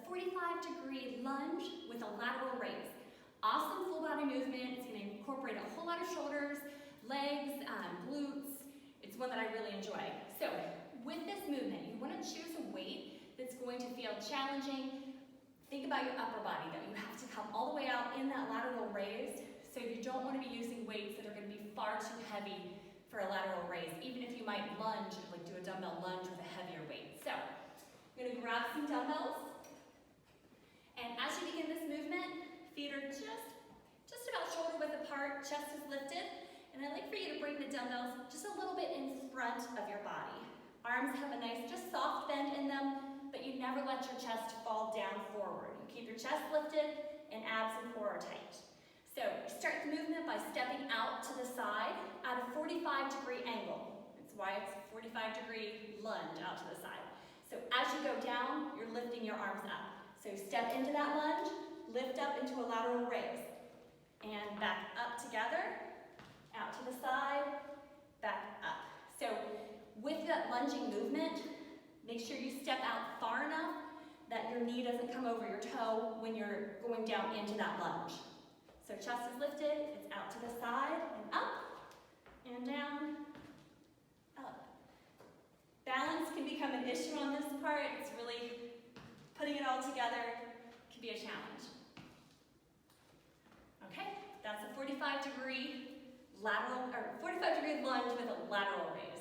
45-degree lunge with a lateral raise. Awesome full body movement. It's going to incorporate a whole lot of shoulders, legs, glutes. It's one that I really enjoy. So with this movement, you want to choose a weight that's going to feel challenging. Think about your upper body though. You have to come all the way out in that lateral raise. So you don't want to be using weights that are going to be far too heavy for a lateral raise, even if you might lunge, like do a dumbbell lunge with a heavier weight. So I'm going to grab some dumbbells. And as you begin this movement, feet are just about shoulder width apart, chest is lifted. And I'd like for you to bring the dumbbells just a little bit in front of your body. Arms have a nice, just soft bend in them, but you never let your chest fall down forward. You keep your chest lifted and abs and core are tight. So start the movement by stepping out to the side at a 45-degree angle. That's why it's a 45-degree lunge out to the side. So as you go down, you're lifting your arms up. So step into that lunge, lift up into a lateral raise. And back up together, out to the side, back up. So with that lunging movement, make sure you step out far enough that your knee doesn't come over your toe when you're going down into that lunge. So chest is lifted, it's out to the side, and up, and down, up. Balance can become an issue on this part. It's really putting it all together can be a challenge. Okay, that's a 45-degree lunge with a lateral raise.